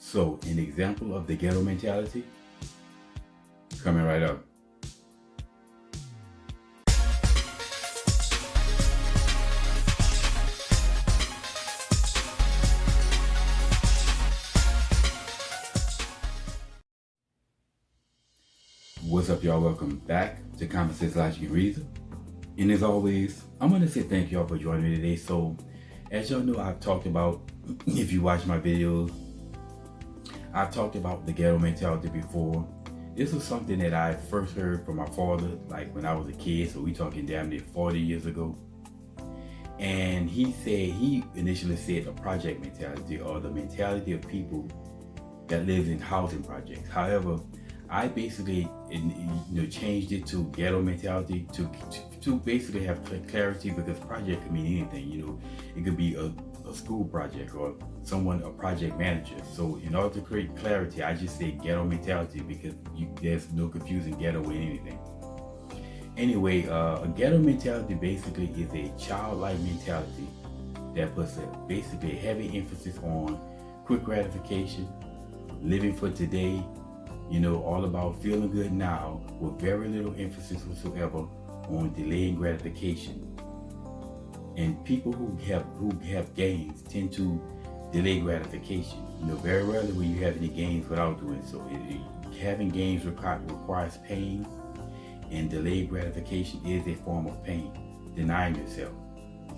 So, an example of the ghetto mentality coming right up. What's up, y'all? Welcome back to Common Sense, Logic, and Reason. And as always, I'm going to say thank y'all for joining me today. So, as y'all know, I've talked about, if you watch my videos, I've talked about the ghetto mentality before. This was something that I first heard from my father, like when I was a kid, so we talking damn near 40 years ago. And he initially said the project mentality, or the mentality of people that lives in housing projects. However, I basically changed it to ghetto mentality to basically have clarity, because project can mean anything. It could be a school project or a project manager. So in order to create clarity, I just say ghetto mentality, because there's no confusing ghetto with anything. Anyway, a ghetto mentality basically is a childlike mentality that puts basically a heavy emphasis on quick gratification, living for today, all about feeling good now, with very little emphasis whatsoever on delaying gratification. And people who have gains tend to delay gratification. Very rarely will you have any gains without doing so. Having gains requires pain, and delayed gratification is a form of pain, denying yourself.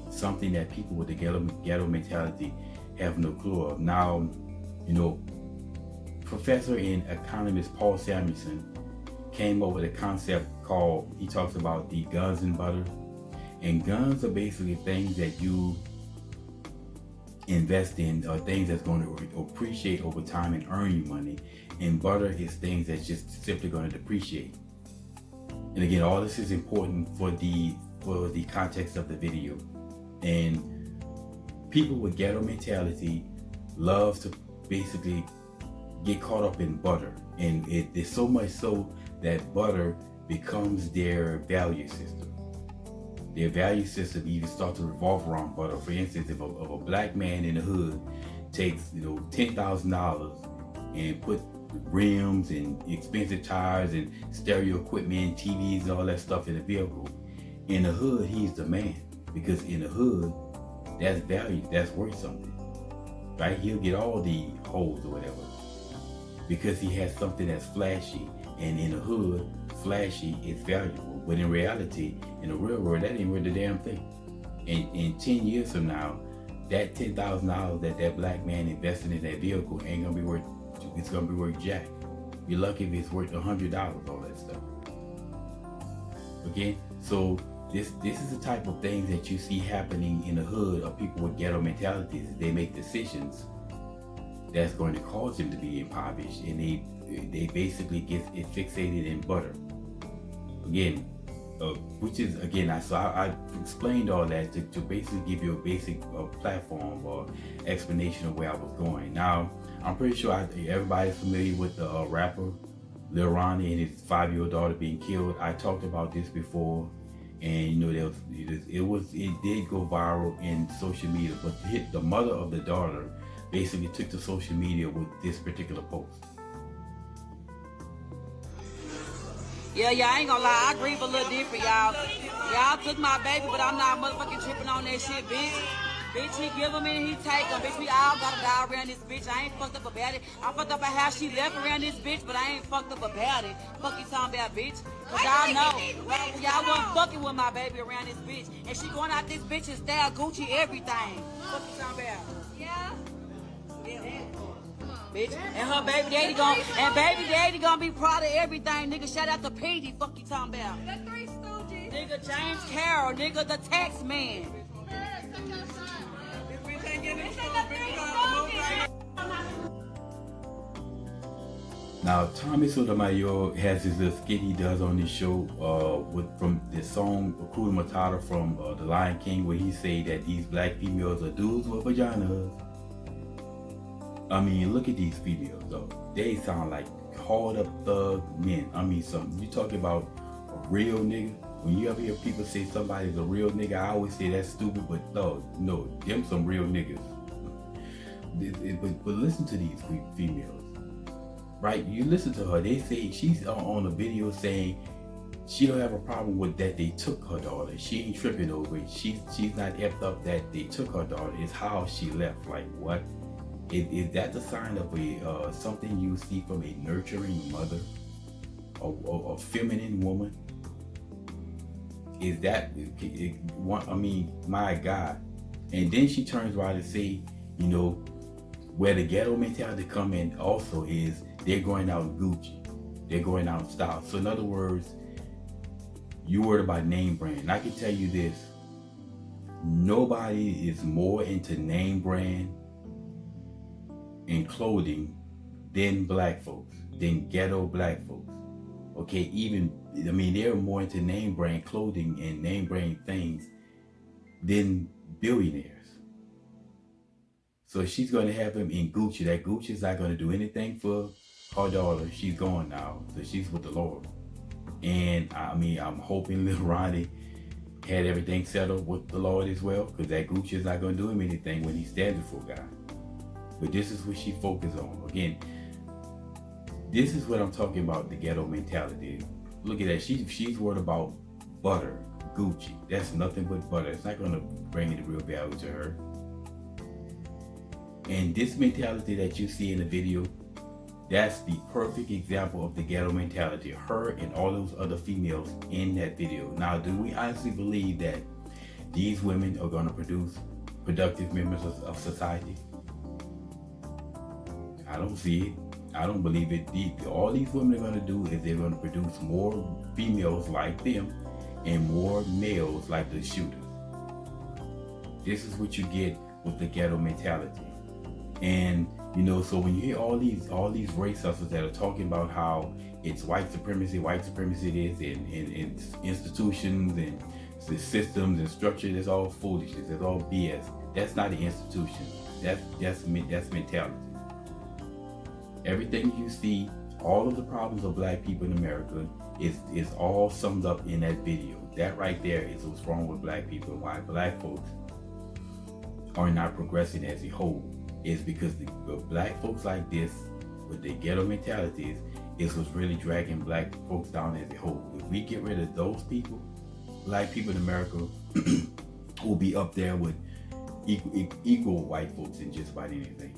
Something that people with the ghetto mentality have no clue of. Now, Professor and economist Paul Samuelson came up with a concept he talks about the guns and butter. And guns are basically things that you invest in, or things that's going to appreciate over time and earn you money. And butter is things that's just simply going to depreciate. And again, all this is important for the context of the video. And people with ghetto mentality love to basically get caught up in butter, and it's so much so that butter becomes their value system. Their value system even starts to revolve around butter. For instance, if a black man in the hood takes $10,000 and put rims and expensive tires and stereo equipment, TVs, and all that stuff in the vehicle, in the hood he's the man, because in the hood that's value, that's worth something, right? He'll get all the hoes or whatever, because he has something that's flashy. And in the hood, flashy is valuable. But in reality, in the real world, that ain't worth a damn thing. And in 10 years from now, that $10,000 that black man invested in that vehicle ain't gonna be worth, it's gonna be worth jack. You're lucky if it's worth $100, all that stuff. Okay? So this is the type of things that you see happening in the hood of people with ghetto mentalities. They make decisions that's going to cause them to be impoverished, and they basically get it fixated in butter. Again, which is I explained all that to basically give you a basic platform or explanation of where I was going. Now, I'm pretty sure everybody's familiar with the rapper Lil Ronnie and his 5-year-old daughter being killed. I talked about this before, and it did go viral in social media. But the mother of the daughter basically took to social media with this particular post. Yeah, I ain't gonna lie, I grieve a little different, y'all. Y'all took my baby, but I'm not motherfucking tripping on that shit, bitch. Bitch, he give them and he take them. Bitch, we all gotta die around this bitch. I ain't fucked up about it. I fucked up at how she left around this bitch, but I ain't fucked up about it. Fuck you talking about, bitch. Cause y'all know, y'all wasn't fucking with my baby around this bitch. And she going out this bitch and style Gucci everything. Fuck you talking about? Yeah. Bitch. And her baby daddy gonna be proud of everything, nigga. Shout out to Petey, fuck you talking about. The Three Stooges. Nigga James Carroll, nigga the tax man. Now, Tommy Sotomayor has his little skit he does on this show from the song Hakuna Matata from The Lion King, where he say that these black females are dudes with vaginas. I mean, look at these females though. They sound like hard up thug men. I mean, you talking about a real nigga. When you ever hear people say somebody's a real nigga, I always say that's stupid, but no, them some real niggas. but listen to these females, right? You listen to her. They say she's on a video saying she don't have a problem with that they took her daughter. She ain't tripping over it. She's not effed up that they took her daughter. It's how she left. Like, what? Is that the sign of a something you see from a nurturing mother, a feminine woman? Is that? I mean, my God. And then she turns around and say, you know, where the ghetto mentality come in also is they're going out in Gucci. They're going out in style. So in other words, you worried about name brand. And I can tell you this, nobody is more into name brand and clothing than black folks, than ghetto black folks. Okay, they're more into name brand clothing and name brand things than billionaires. So she's going to have him in Gucci. That Gucci's not going to do anything for her daughter. She's gone now, so she's with the Lord. And I'm hoping little Ronnie had everything settled with the Lord as well, because that Gucci is not going to do him anything when he's standing for God. But this is what she focused on. Again, this is what I'm talking about, the ghetto mentality. Look at that. She's worried about butter, Gucci. That's nothing but butter. It's not going to bring any real value to her. And this mentality that you see in the video, that's the perfect example of the ghetto mentality. Her and all those other females in that video. Now, do we honestly believe that these women are going to produce productive members of society? I don't see it. I don't believe it. All these women are going to do is they're going to produce more females like them and more males like the shooters. This is what you get with the ghetto mentality. And so when you hear all these race hustlers that are talking about how it's white supremacy it is, and institutions and the systems and structure, that's all foolishness, that's all BS. That's not an institution. That's mentality. Everything you see, all of the problems of black people in America is all summed up in that video. That right there is what's wrong with black people, and why black folks are not progressing as a whole. Is because the black folks like this, with their ghetto mentalities, is what's really dragging black folks down as a whole. If we get rid of those people, black people in America will be up there with equal white folks in just about anything.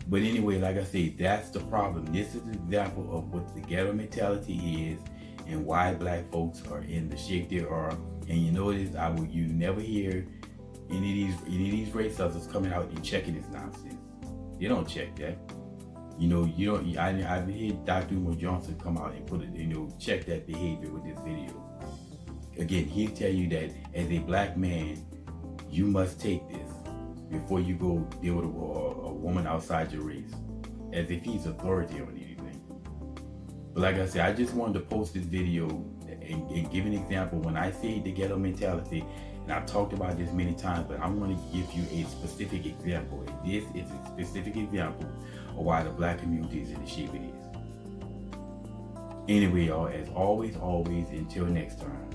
But anyway, like I say, that's the problem. This is an example of what the ghetto mentality is and why black folks are in the shape they are. And you notice, you never hear any of these race hustlers coming out and checking this nonsense. They don't check that. I've heard Dr. Umar Johnson come out and put it, check that behavior with this video. Again, he'll tell you that as a black man, you must take this before you go deal with a woman outside your race, as if he's authority on anything. But like I said, I just wanted to post this video and give an example. When I say the ghetto mentality, and I've talked about this many times, but I'm going to give you a specific example. And this is a specific example of why the black community is in the shape it is. Anyway, y'all, as always, until next time.